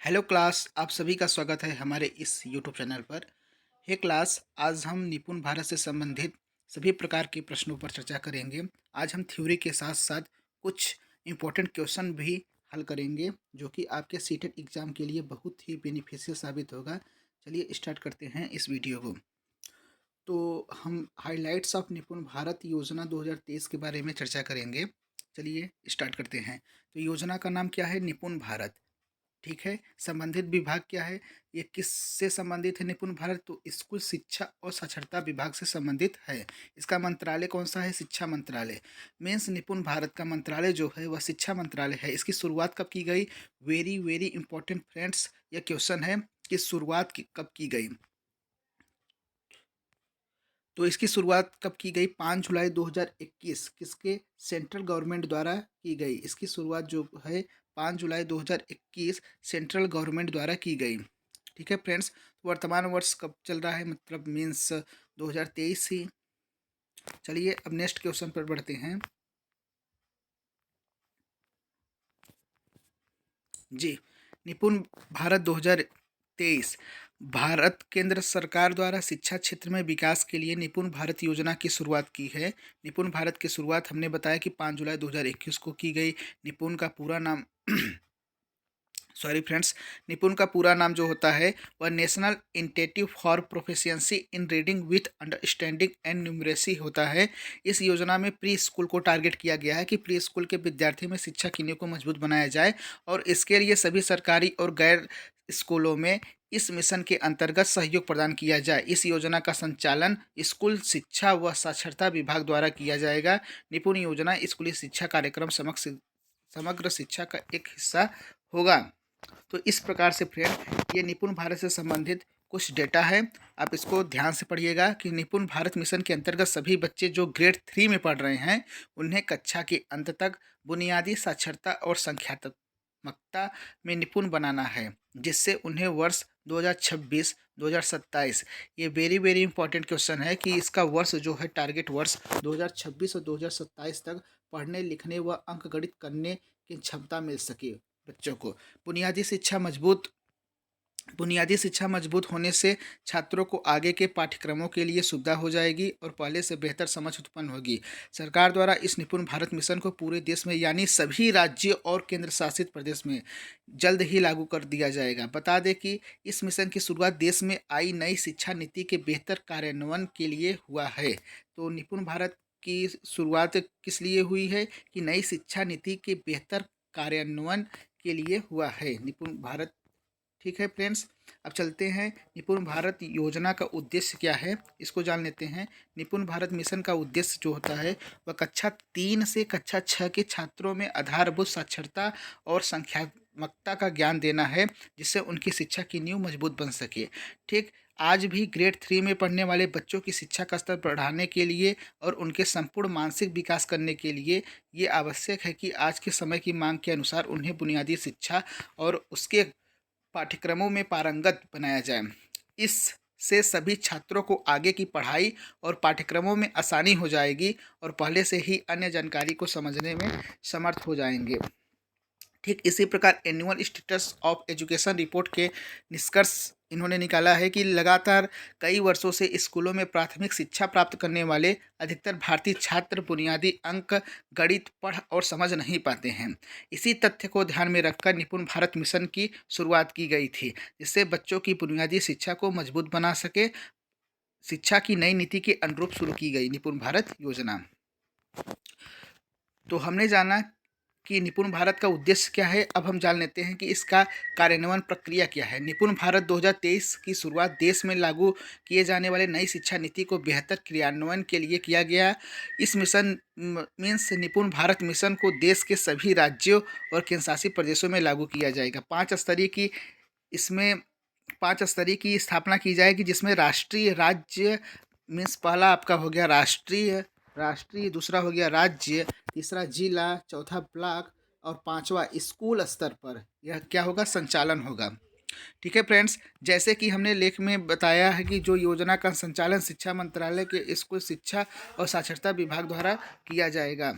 Hello class, आप सभी का स्वागत है हमारे इस यूट्यूब चैनल पर। हे क्लास, आज हम निपुण भारत से संबंधित सभी प्रकार के प्रश्नों पर चर्चा करेंगे। आज हम थ्योरी के साथ साथ कुछ इम्पोर्टेंट क्वेश्चन भी हल करेंगे, जो कि आपके सीटेट एग्ज़ाम के लिए बहुत ही बेनिफिशियल साबित होगा। चलिए स्टार्ट करते हैं इस वीडियो को। तो हम हाइलाइट्स ऑफ निपुण भारत योजना 2023 के बारे में चर्चा करेंगे। चलिए स्टार्ट करते हैं। तो योजना का नाम क्या है? निपुण भारत। ठीक है। संबंधित विभाग क्या है? ये किससे संबंधित है निपुण भारत? तो स्कूल शिक्षा और साक्षरता विभाग से संबंधित है। इसका मंत्रालय कौन सा है? शिक्षा मंत्रालय। मीन्स निपुण भारत का मंत्रालय जो है वह शिक्षा मंत्रालय है। इसकी शुरुआत कब की गई? वेरी वेरी इंपॉर्टेंट फ्रेंड्स, यह क्वेश्चन है कि शुरुआत कब की गई। तो इसकी शुरुआत कब की गई? 5 जुलाई 2021 किसके? सेंट्रल गवर्नमेंट द्वारा की गई। इसकी शुरुआत जो है 5 जुलाई 2021 सेंट्रल गवर्नमेंट द्वारा की गई। ठीक है फ्रेंड्स। वर्तमान वर्ष कब चल रहा है? मतलब मीन्स 2023 ही। चलिए अब नेक्स्ट क्वेश्चन पर बढ़ते हैं। जी, निपुण भारत 2023 भारत केंद्र सरकार द्वारा शिक्षा क्षेत्र में विकास के लिए निपुण भारत योजना की शुरुआत की है। निपुण भारत की शुरुआत हमने बताया कि 5 जुलाई 2021 को की गई। निपुण का पूरा नाम सॉरी फ्रेंड्स, निपुण का पूरा नाम जो होता है वह national institute for proficiency in reading with understanding and numeracy होता है। इस योजना में प्री स्कूल को टारगेट किया गया है कि प्री स्कूल के विद्यार्थियों में शिक्षा की नींव को मजबूत बनाया जाए, और इसके लिए सभी सरकारी और गैर स्कूलों में इस मिशन के अंतर्गत सहयोग प्रदान किया जाए। इस योजना का संचालन स्कूल शिक्षा व साक्षरता विभाग द्वारा किया जाएगा। निपुण योजना स्कूली शिक्षा कार्यक्रम समग्र शिक्षा का एक हिस्सा होगा। तो इस प्रकार से फ्रेंड, ये निपुण भारत से संबंधित कुछ डेटा है। आप इसको ध्यान से पढ़िएगा कि निपुण भारत मिशन के अंतर्गत सभी बच्चे जो ग्रेड 3 में पढ़ रहे हैं उन्हें कक्षा के अंत तक बुनियादी साक्षरता और संख्यात्मकता में निपुण बनाना है, जिससे उन्हें वर्ष 2026-2027, ये वेरी वेरी इंपॉर्टेंट क्वेश्चन है कि इसका वर्ष जो है टारगेट वर्ष 2026 और 2027 तक पढ़ने लिखने व अंक गणित करने की क्षमता मिल सके बच्चों को। बुनियादी शिक्षा मजबूत होने से छात्रों को आगे के पाठ्यक्रमों के लिए सुविधा हो जाएगी और पहले से बेहतर समझ उत्पन्न होगी। सरकार द्वारा इस निपुण भारत मिशन को पूरे देश में यानी सभी राज्यों और केंद्र शासित प्रदेश में जल्द ही लागू कर दिया जाएगा। बता दें कि इस मिशन की शुरुआत देश में आई नई शिक्षा नीति के बेहतर कार्यान्वयन के लिए हुआ है। तो निपुण भारत की शुरुआत किस लिए हुई है? कि नई शिक्षा नीति के बेहतर कार्यान्वयन के लिए हुआ है निपुण भारत। ठीक है फ्रेंड्स। अब चलते हैं निपुण भारत योजना का उद्देश्य क्या है, इसको जान लेते हैं। निपुण भारत मिशन का उद्देश्य जो होता है वह कक्षा 3 से कक्षा 6 के छात्रों में आधारभूत साक्षरता और संख्यात्मकता का ज्ञान देना है, जिससे उनकी शिक्षा की नींव मजबूत बन सके। ठीक, आज भी ग्रेड 3 में पढ़ने वाले बच्चों की शिक्षा का स्तर बढ़ाने के लिए और उनके संपूर्ण मानसिक विकास करने के लिए ये आवश्यक है कि आज के समय की मांग के अनुसार उन्हें बुनियादी शिक्षा और उसके पाठ्यक्रमों में पारंगत बनाया जाए। इससे सभी छात्रों को आगे की पढ़ाई और पाठ्यक्रमों में आसानी हो जाएगी और पहले से ही अन्य जानकारी को समझने में समर्थ हो जाएंगे। ठीक इसी प्रकार annual status of education report के निष्कर्ष इन्होंने निकाला है कि लगातार कई वर्षों से स्कूलों में प्राथमिक शिक्षा प्राप्त करने वाले अधिकतर भारतीय छात्र बुनियादी अंक गणित पढ़ और समझ नहीं पाते हैं। इसी तथ्य को ध्यान में रखकर निपुण भारत मिशन की शुरुआत की गई थी, जिससे बच्चों की बुनियादी शिक्षा को मजबूत बना सके। शिक्षा की नई नीति के अनुरूप शुरू की गई निपुण भारत योजना। तो हमने जाना कि निपुण भारत का उद्देश्य क्या है। अब हम जान लेते हैं कि इसका कार्यान्वयन प्रक्रिया क्या है। निपुण भारत 2023 की शुरुआत देश में लागू किए जाने वाले नई शिक्षा नीति को बेहतर क्रियान्वयन के लिए किया गया। इस मिशन मीन्स निपुण भारत मिशन को देश के सभी राज्यों और केंद्रशासित प्रदेशों में लागू किया जाएगा। 5 स्तरीय की इसमें 5 स्तरीय की स्थापना की जाएगी, जिसमें राष्ट्रीय, राज्य मीन्स पहला आपका हो गया राष्ट्रीय, दूसरा हो गया राज्य, तीसरा जिला, चौथा ब्लॉक और पांचवा स्कूल स्तर पर यह क्या होगा? संचालन होगा। ठीक है फ्रेंड्स, जैसे कि हमने लेख में बताया है कि जो योजना का संचालन शिक्षा मंत्रालय के स्कूल शिक्षा और साक्षरता विभाग द्वारा किया जाएगा।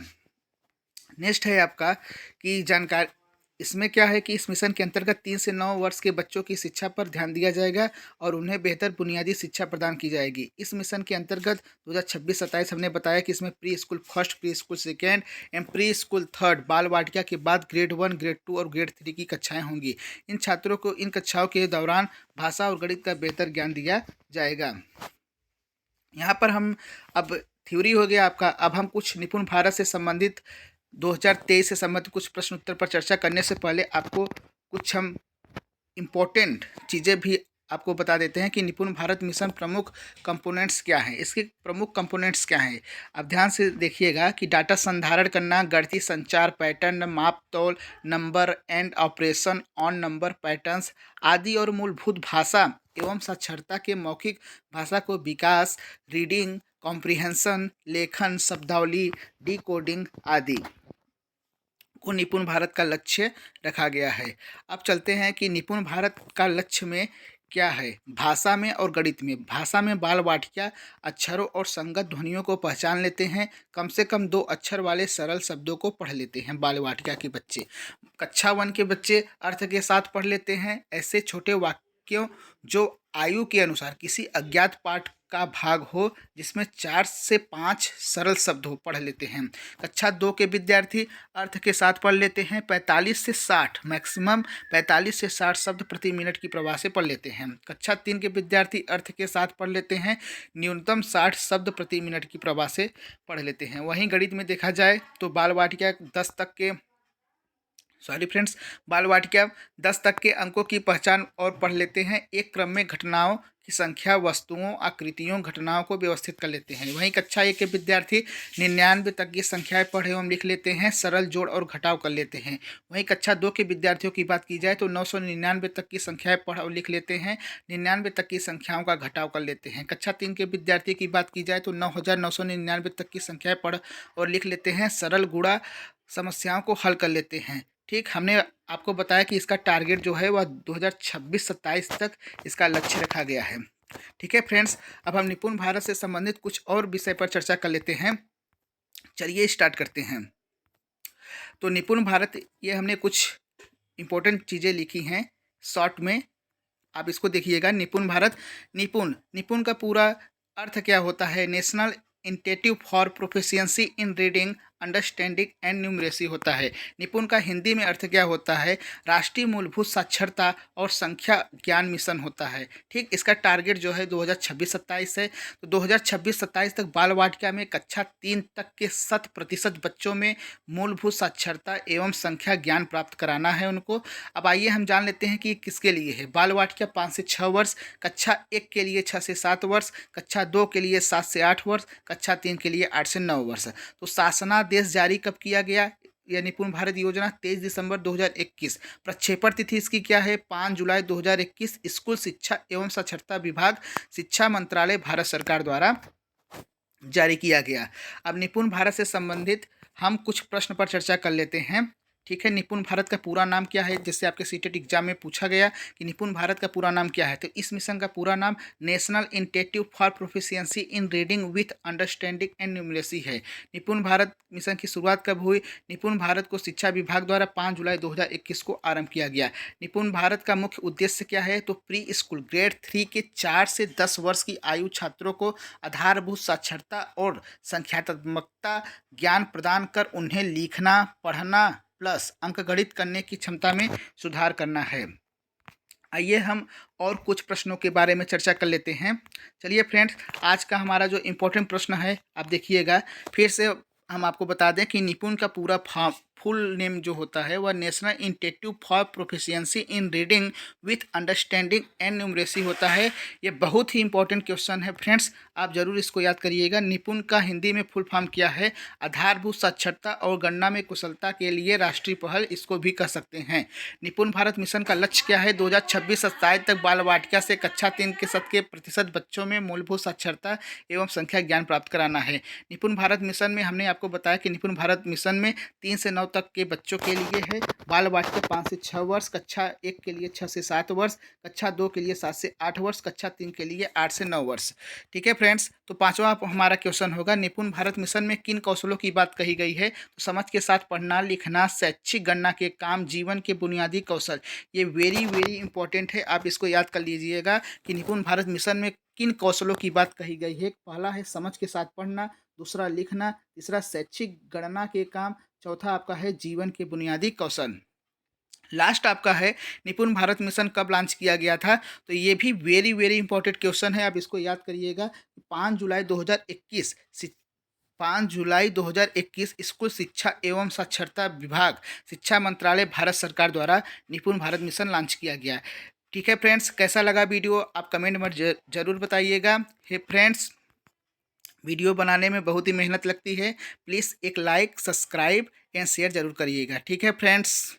नेक्स्ट है आपका कि जानकारी इसमें क्या है कि इस मिशन के अंतर्गत 3 से 9 वर्ष के बच्चों की शिक्षा पर ध्यान दिया जाएगा और उन्हें बेहतर बुनियादी शिक्षा प्रदान की जाएगी। इस मिशन के अंतर्गत 2026-27 हमने बताया कि इसमें pre school first, pre school second एवं प्री स्कूल थर्ड, बाल वाटिका के बाद ग्रेड 1, ग्रेड 2 और ग्रेड 3 की कक्षाएं होंगी। इन छात्रों को इन कक्षाओं के दौरान भाषा और गणित का बेहतर ज्ञान दिया जाएगा। यहाँ पर हम अब थ्योरी हो गया आपका। अब हम कुछ निपुण भारत से संबंधित 2023 से संबंधित कुछ प्रश्न उत्तर पर चर्चा करने से पहले आपको कुछ हम इम्पोर्टेंट चीज़ें भी आपको बता देते हैं कि निपुण भारत मिशन प्रमुख कंपोनेंट्स क्या हैं। इसके प्रमुख कंपोनेंट्स क्या हैं, आप ध्यान से देखिएगा कि डाटा संधारण करना, गणितीय संचार पैटर्न, माप तौल, number and operation on number patterns आदि और मूलभूत भाषा एवं साक्षरता के मौखिक भाषा को विकास, रीडिंग कॉम्प्रिहेंशन, लेखन, शब्दावली, डिकोडिंग आदि को निपुण भारत का लक्ष्य रखा गया है। अब चलते हैं कि निपुण भारत का लक्ष्य में क्या है। भाषा में और गणित में, भाषा में बाल वाटिका अक्षरों और संगत ध्वनियों को पहचान लेते हैं, कम से कम 2 अक्षर वाले सरल शब्दों को पढ़ लेते हैं बाल वाटिका के बच्चे। कक्षा 1 के बच्चे अर्थ के साथ पढ़ लेते हैं ऐसे छोटे वाक्यों जो आयु के अनुसार किसी अज्ञात पाठ का भाग हो, जिसमें 4 से 5 सरल शब्द हो, पढ़ लेते हैं। कक्षा 2 के विद्यार्थी अर्थ के साथ पढ़ लेते हैं 45 से 60, मैक्सिमम 45 से 60 शब्द प्रति मिनट की प्रवाह से पढ़ लेते हैं। कक्षा 3 के विद्यार्थी अर्थ के साथ पढ़ लेते हैं न्यूनतम 60 शब्द प्रति मिनट की प्रवाह से पढ़ लेते हैं। वहीं गणित में देखा जाए तो बाल वाटिका 10 तक के बाल वाटिका 10 तक के अंकों की पहचान और पढ़ लेते हैं। एक क्रम में घटनाओं की संख्या, वस्तुओं, आकृतियों, घटनाओं को व्यवस्थित कर लेते हैं। वहीं कक्षा 1 के विद्यार्थी 99 तक की संख्याएं पढ़ एवं लिख लेते हैं, सरल जोड़ और घटाव कर लेते हैं। वहीं कक्षा 2 के विद्यार्थियों की बात की जाए तो 999 तक की संख्याएं पढ़ और लिख लेते हैं, 99 तक की संख्याओं का घटाव कर लेते हैं। कक्षा 3 के विद्यार्थी की बात की जाए तो 9999 तक की संख्याएं पढ़ और लिख लेते हैं, सरल गुणा समस्याओं को हल कर लेते हैं। ठीक, हमने आपको बताया कि इसका टारगेट जो है वह 2026-27 तक इसका लक्ष्य रखा गया है। ठीक है फ्रेंड्स, अब हम निपुण भारत से संबंधित कुछ और विषय पर चर्चा कर लेते हैं। चलिए स्टार्ट करते हैं। तो निपुण भारत, ये हमने कुछ इम्पोर्टेंट चीज़ें लिखी हैं शॉर्ट में, आप इसको देखिएगा। निपुण भारत, निपुण का पूरा अर्थ क्या होता है? National institute for proficiency in reading, understanding and numeracy होता है। निपुण का हिंदी में अर्थ क्या होता है? राष्ट्रीय मूलभूत साक्षरता और संख्या ज्ञान मिशन होता है। ठीक, इसका टारगेट जो है 2026-27 है। तो 2026-27 तक बाल वाटिका में कक्षा 3 तक के 100% बच्चों में मूलभूत साक्षरता एवं संख्या ज्ञान प्राप्त कराना है उनको। अब आइए हम जान लेते हैं कि ये किसके लिए है। बाल वाटिका 5 से 6 वर्ष, कक्षा 1 के लिए 6 से 7 वर्ष, कक्षा 2 के लिए 7 से 8 वर्ष, कक्षा 3 के लिए 8 से 9 वर्ष। तो शासनादेश जारी कब किया गया? यह निपुण भारत योजना 23 दिसंबर 2021। प्रक्षेपण तिथि इसकी क्या है? 5 जुलाई 2021। स्कूल शिक्षा एवं साक्षरता विभाग, शिक्षा मंत्रालय, भारत सरकार द्वारा जारी किया गया। अब निपुण भारत से संबंधित हम कुछ प्रश्न पर चर्चा कर लेते हैं। ठीक है, निपुण भारत का पूरा नाम क्या है? जिससे आपके सीटेट एग्जाम में पूछा गया कि निपुण भारत का पूरा नाम क्या है। तो इस मिशन का पूरा नाम national institute for proficiency in reading with understanding and numeracy है। निपुण भारत मिशन की शुरुआत कब हुई? निपुण भारत को शिक्षा विभाग द्वारा 5 जुलाई 2021 को आरंभ किया गया। निपुण भारत का मुख्य उद्देश्य क्या है? तो प्री स्कूल ग्रेड 3 के 4 से 10 वर्ष की आयु छात्रों को आधारभूत साक्षरता और संख्यात्मकता ज्ञान प्रदान कर उन्हें लिखना, पढ़ना प्लस अंकगणित करने की क्षमता में सुधार करना है। आइए हम और कुछ प्रश्नों के बारे में चर्चा कर लेते हैं। चलिए फ्रेंड्स, आज का हमारा जो इम्पोर्टेंट प्रश्न है आप देखिएगा। फिर से हम आपको बता दें कि निपुण का पूरा फुल नेम जो होता है वह national institute for proficiency in reading with understanding and numeracy होता है। ये बहुत ही इंपॉर्टेंट क्वेश्चन है फ्रेंड्स, आप जरूर इसको याद करिएगा। निपुण का हिंदी में फुल फॉर्म क्या है? आधारभूत साक्षरता और गणना में कुशलता के लिए राष्ट्रीय पहल, इसको भी कह सकते हैं। निपुण भारत मिशन का लक्ष्य क्या है? 2026-27 तक बाल वाटिका से कक्षा 3 के 100% बच्चों में मूलभूत साक्षरता एवं संख्या ज्ञान प्राप्त कराना है। निपुण भारत मिशन में हमने आपको बताया कि निपुण भारत मिशन में 3 से 9 तक के बच्चों के लिए है। बाल वाटिका 5 से 6 वर्ष, कक्षा 1 के लिए 6 से 7 वर्ष, कक्षा 2 के लिए 7 से 8 वर्ष, कक्षा 3 के लिए 8 से 9 वर्ष। ठीक है फ्रेंड्स, तो पांचवा हमारा क्वेश्चन होगा, निपुण भारत मिशन में किन कौशलों की बात कही गई है? तो समझ के साथ पढ़ना, लिखना, शैक्षिक गणना के काम, जीवन के बुनियादी कौशल, ये वेरी वेरी इंपॉर्टेंट है। आप इसको याद कर लीजिएगा कि निपुण भारत मिशन में किन कौशलों की बात कही गई है। पहला है समझ के साथ पढ़ना, दूसरा लिखना, तीसरा शैक्षिक गणना के काम, चौथा आपका है जीवन के बुनियादी कौशल। लास्ट आपका है निपुण भारत मिशन कब लॉन्च किया गया था? तो ये भी वेरी वेरी इंपॉर्टेंट क्वेश्चन है, आप इसको याद करिएगा। 5 जुलाई 2021, 5 जुलाई 2021 स्कूल शिक्षा एवं साक्षरता विभाग, शिक्षा मंत्रालय, भारत सरकार द्वारा निपुण भारत मिशन लॉन्च किया गया। ठीक है फ्रेंड्स, कैसा लगा वीडियो आप कमेंट में जरूर बताइएगा। हे फ्रेंड्स, वीडियो बनाने में बहुत ही मेहनत लगती है, प्लीज़ एक लाइक, सब्सक्राइब एंड शेयर जरूर करिएगा। ठीक है फ्रेंड्स।